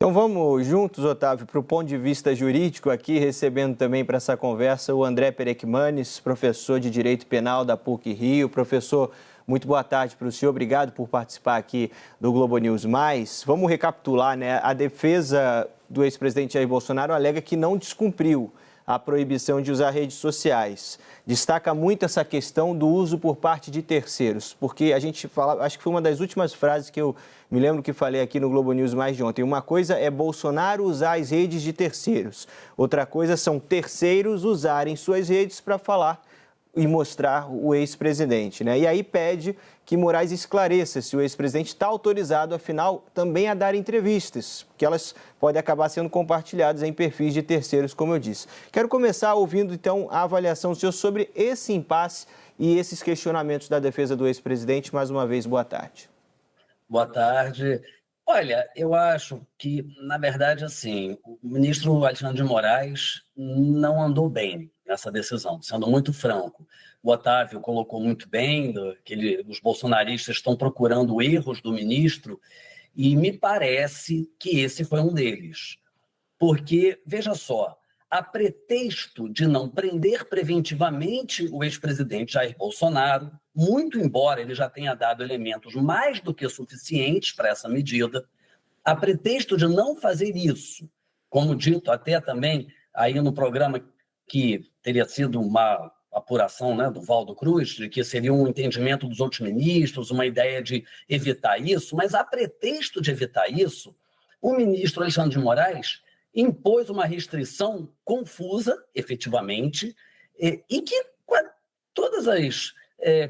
Então vamos juntos, Otávio, para o ponto de vista jurídico aqui, recebendo também para essa conversa o André Perecmanes, professor de Direito Penal da PUC-Rio. Professor, muito boa tarde para o senhor, obrigado por participar aqui do Globo News+. Vamos recapitular, né? A defesa do ex-presidente Jair Bolsonaro alega que não descumpriu a proibição de usar redes sociais. Destaca muito essa questão do uso por parte de terceiros, porque a gente fala, acho que foi uma das últimas frases que eu me lembro que falei aqui no Globo News mais de ontem. Uma coisa é Bolsonaro usar as redes de terceiros, outra coisa são terceiros usarem suas redes para falar e mostrar o ex-presidente, né? E aí pede que Moraes esclareça se o ex-presidente está autorizado, afinal, também a dar entrevistas, porque elas podem acabar sendo compartilhadas em perfis de terceiros, como eu disse. Quero começar ouvindo, então, a avaliação do senhor sobre esse impasse e esses questionamentos da defesa do ex-presidente. Mais uma vez, boa tarde. Boa tarde. Olha, eu acho que, na verdade, assim, o ministro Alexandre de Moraes não andou bem nessa decisão, sendo muito franco. O Otávio colocou muito bem que os bolsonaristas estão procurando erros do ministro e me parece que esse foi um deles. Porque, veja só, a pretexto de não prender preventivamente o ex-presidente Jair Bolsonaro, muito embora ele já tenha dado elementos mais do que suficientes para essa medida, a pretexto de não fazer isso, como dito até também aí no programa que teria sido uma apuração, né, do Valdo Cruz, de que seria um entendimento dos outros ministros, uma ideia de evitar isso, mas a pretexto de evitar isso, o ministro Alexandre de Moraes impôs uma restrição confusa, efetivamente, e que todas as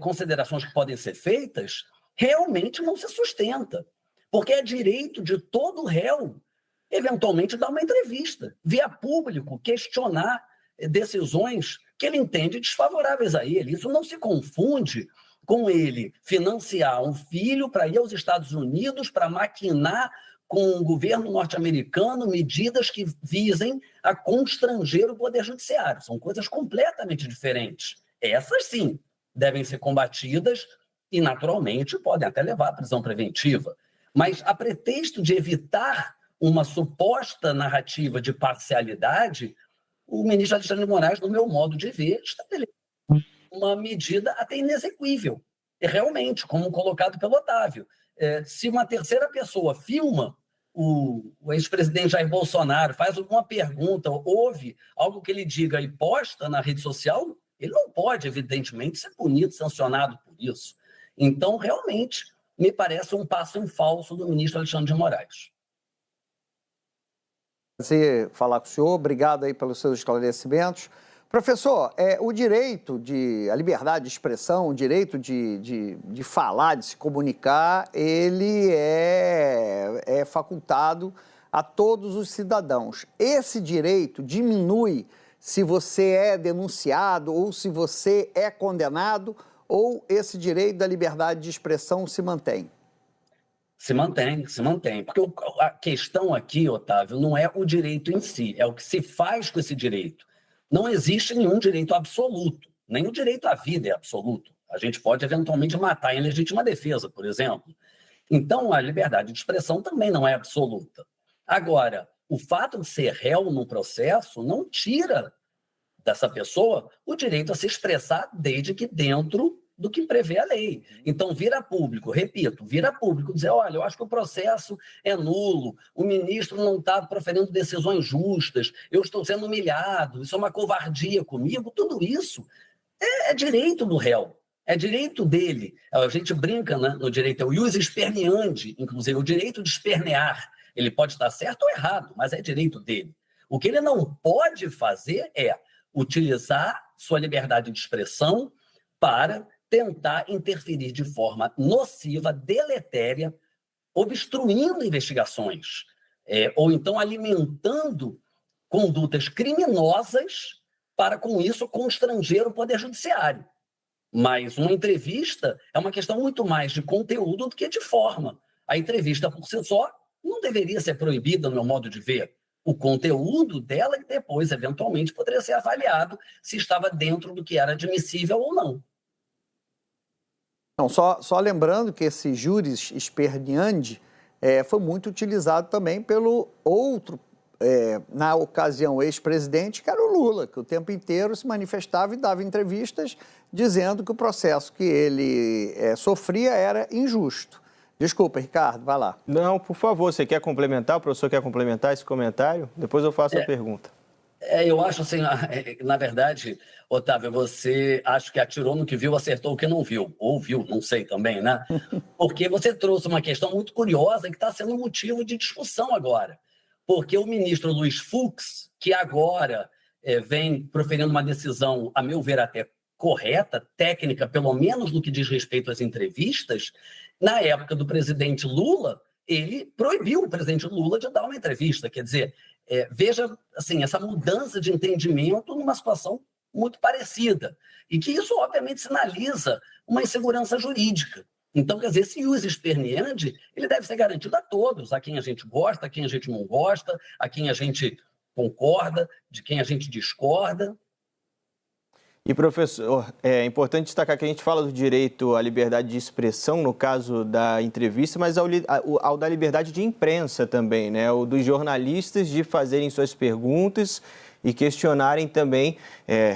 considerações que podem ser feitas realmente não se sustenta, porque é direito de todo réu, eventualmente, dar uma entrevista, via público, questionar decisões que ele entende desfavoráveis a ele. Isso não se confunde com ele financiar um filho para ir aos Estados Unidos para maquinar com o governo norte-americano medidas que visem a constranger o poder judiciário. São coisas completamente diferentes. Essas, sim, devem ser combatidas e, naturalmente, podem até levar à prisão preventiva. Mas, a pretexto de evitar uma suposta narrativa de parcialidade, o ministro Alexandre de Moraes, no meu modo de ver, estabeleceu uma medida até inexequível. E, realmente, como colocado pelo Otávio, se uma terceira pessoa filma o ex-presidente Jair Bolsonaro, faz alguma pergunta, ouve algo que ele diga e posta na rede social, ele não pode, evidentemente, ser punido, sancionado por isso. Então, realmente, me parece um passo em falso do ministro Alexandre de Moraes. Prazer falar com o senhor, obrigado aí pelos seus esclarecimentos. Professor, o direito a liberdade de expressão, o direito de falar, de se comunicar, ele é facultado a todos os cidadãos. Esse direito diminui se você é denunciado ou se você é condenado, ou esse direito da liberdade de expressão se mantém? Se mantém. Porque a questão aqui, Otávio, não é o direito em si, é o que se faz com esse direito. Não existe nenhum direito absoluto, nem o direito à vida é absoluto. A gente pode, eventualmente, matar em legítima defesa, por exemplo. Então, a liberdade de expressão também não é absoluta. Agora, o fato de ser réu num processo não tira dessa pessoa o direito a se expressar desde que dentro do que prevê a lei. Então, vira público, repito, vira público, dizer, olha, eu acho que o processo é nulo, o ministro não está proferindo decisões justas, eu estou sendo humilhado, isso é uma covardia comigo, tudo isso é direito do réu, é direito dele. A gente brinca, né, no direito, é o ius esperneandi, inclusive, o direito de espernear. Ele pode estar certo ou errado, mas é direito dele. O que ele não pode fazer é utilizar sua liberdade de expressão para tentar interferir de forma nociva, deletéria, obstruindo investigações, ou então alimentando condutas criminosas para, com isso, constranger o Poder Judiciário. Mas uma entrevista é uma questão muito mais de conteúdo do que de forma. A entrevista, por si só, não deveria ser proibida, no meu modo de ver. O conteúdo dela, que depois, eventualmente, poderia ser avaliado se estava dentro do que era admissível ou não. Não, só lembrando que esse juris esperneandi foi muito utilizado também pelo outro, na ocasião, ex-presidente, que era o Lula, que o tempo inteiro se manifestava e dava entrevistas dizendo que o processo que ele sofria era injusto. Desculpa, Ricardo, vai lá. Não, por favor, você quer complementar? O professor quer complementar esse comentário? Depois eu faço a pergunta. Eu acho assim, na verdade, Otávio, você acho que atirou no que viu, acertou o que não viu. Ou viu, não sei também, né? Porque você trouxe uma questão muito curiosa que está sendo motivo de discussão agora. Porque o ministro Luiz Fux, que agora vem proferindo uma decisão, a meu ver, até correta, técnica, pelo menos no que diz respeito às entrevistas, na época do presidente Lula, ele proibiu o presidente Lula de dar uma entrevista. Quer dizer, veja assim, essa mudança de entendimento numa situação muito parecida. E que isso, obviamente, sinaliza uma insegurança jurídica. Então, quer dizer, esse ius esperneandi, ele deve ser garantido a todos, a quem a gente gosta, a quem a gente não gosta, a quem a gente concorda, de quem a gente discorda. E, professor, é importante destacar que a gente fala do direito à liberdade de expressão, no caso da entrevista, mas ao da liberdade de imprensa também, né? O dos jornalistas de fazerem suas perguntas e questionarem também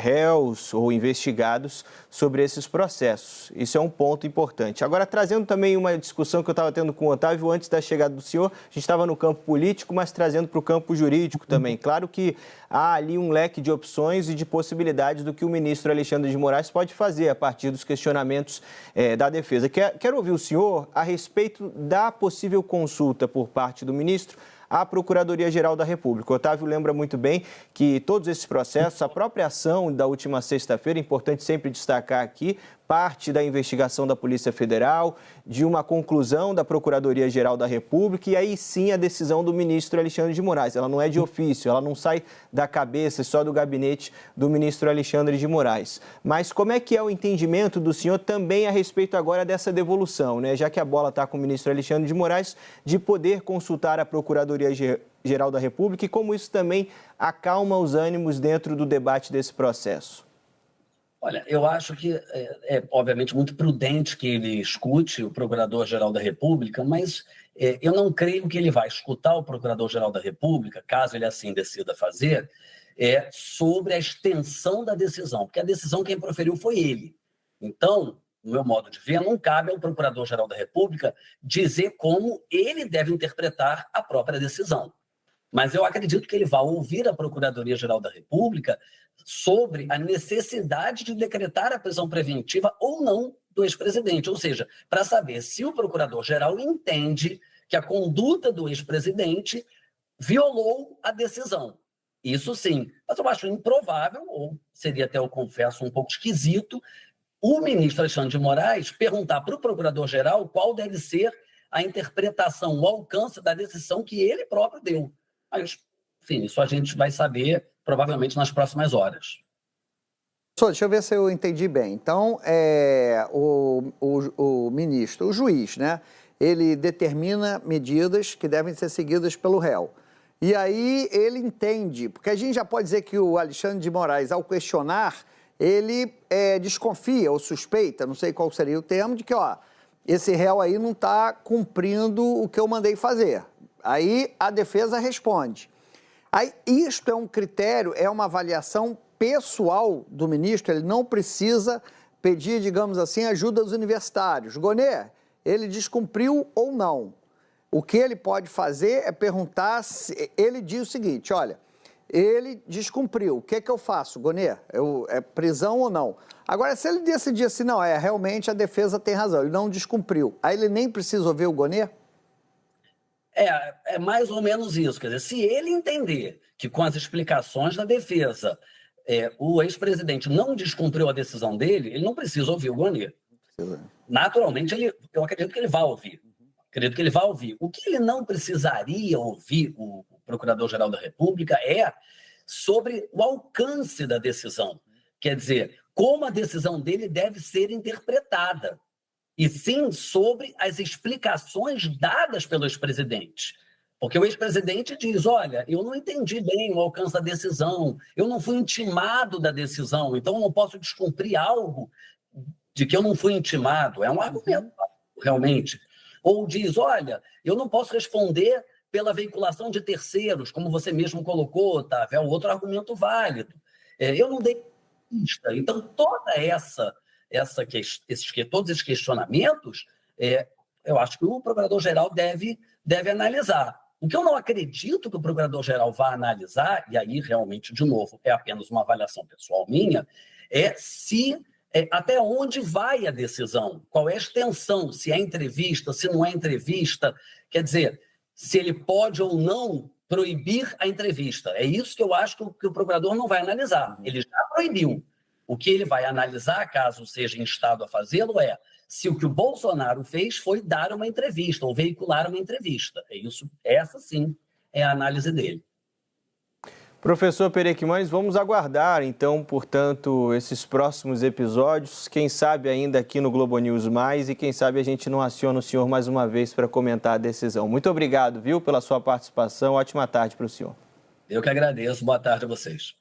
réus ou investigados sobre esses processos. Isso é um ponto importante. Agora, trazendo também uma discussão que eu estava tendo com o Otávio antes da chegada do senhor, a gente estava no campo político, mas trazendo para o campo jurídico também. Claro que há ali um leque de opções e de possibilidades do que o ministro Alexandre de Moraes pode fazer a partir dos questionamentos da defesa. Quero ouvir o senhor a respeito da possível consulta por parte do ministro à Procuradoria-Geral da República. O Otávio lembra muito bem que todos esses processos, a própria ação da última sexta-feira, é importante sempre destacar aqui, parte da investigação da Polícia Federal, de uma conclusão da Procuradoria-Geral da República e aí sim a decisão do ministro Alexandre de Moraes. Ela não é de ofício, ela não sai da cabeça só do gabinete do ministro Alexandre de Moraes. Mas como é que é o entendimento do senhor também a respeito agora dessa devolução, né? Já que a bola está com o ministro Alexandre de Moraes, de poder consultar a Procuradoria-Geral da República e como isso também acalma os ânimos dentro do debate desse processo? Olha, eu acho que obviamente, muito prudente que ele escute o Procurador-Geral da República, mas eu não creio que ele vai escutar o Procurador-Geral da República, caso ele assim decida fazer, sobre a extensão da decisão, porque a decisão quem proferiu foi ele. Então, no meu modo de ver, não cabe ao Procurador-Geral da República dizer como ele deve interpretar a própria decisão. Mas eu acredito que ele vai ouvir a Procuradoria-Geral da República sobre a necessidade de decretar a prisão preventiva ou não do ex-presidente, ou seja, para saber se o procurador-geral entende que a conduta do ex-presidente violou a decisão. Isso sim, mas eu acho improvável, ou seria até, eu confesso, um pouco esquisito, o ministro Alexandre de Moraes perguntar para o procurador-geral qual deve ser a interpretação, o alcance da decisão que ele próprio deu. Mas, enfim, isso a gente vai saber provavelmente nas próximas horas. Deixa eu ver se eu entendi bem. Então, o ministro, o juiz, né? Ele determina medidas que devem ser seguidas pelo réu. E aí ele entende, porque a gente já pode dizer que o Alexandre de Moraes, ao questionar, ele desconfia ou suspeita, não sei qual seria o termo, de que esse réu aí não está cumprindo o que eu mandei fazer. Aí a defesa responde. Aí isto é um critério, é uma avaliação pessoal do ministro, ele não precisa pedir, digamos assim, ajuda dos universitários. Gonê, ele descumpriu ou não? O que ele pode fazer é perguntar, ele diz o seguinte, olha, ele descumpriu, o que é que eu faço, Gonê? É prisão ou não? Agora, se ele decidir assim, não, realmente a defesa tem razão, ele não descumpriu, aí ele nem precisa ouvir o Gonê? É mais ou menos isso. Quer dizer, se ele entender que com as explicações da defesa o ex-presidente não descumpriu a decisão dele, ele não precisa ouvir o Gonê. Naturalmente, eu acredito que ele vai ouvir. Acredito que ele vai ouvir. O que ele não precisaria ouvir, o Procurador-Geral da República, é sobre o alcance da decisão. Quer dizer, como a decisão dele deve ser interpretada. E sim sobre as explicações dadas pelo ex-presidente. Porque o ex-presidente diz, olha, eu não entendi bem o alcance da decisão, eu não fui intimado da decisão, então eu não posso descumprir algo de que eu não fui intimado. É um argumento, realmente. Ou diz, olha, eu não posso responder pela veiculação de terceiros, como você mesmo colocou, Otávio, é um outro argumento válido. Eu não dei pista. Então, todos esses questionamentos, eu acho que o Procurador-Geral deve analisar. O que eu não acredito que o Procurador-Geral vá analisar, e aí realmente, de novo, é apenas uma avaliação pessoal minha, é até onde vai a decisão, qual é a extensão, se é entrevista, se não é entrevista, quer dizer, se ele pode ou não proibir a entrevista. É isso que eu acho que o procurador não vai analisar. Ele já proibiu. O que ele vai analisar, caso seja instado a fazê-lo, é se o que o Bolsonaro fez foi dar uma entrevista ou veicular uma entrevista. Essa sim é a análise dele. Professor Perequimanes, vamos aguardar, então, portanto, esses próximos episódios. Quem sabe ainda aqui no Globo News Mais e quem sabe a gente não aciona o senhor mais uma vez para comentar a decisão. Muito obrigado, viu, pela sua participação. Ótima tarde para o senhor. Eu que agradeço. Boa tarde a vocês.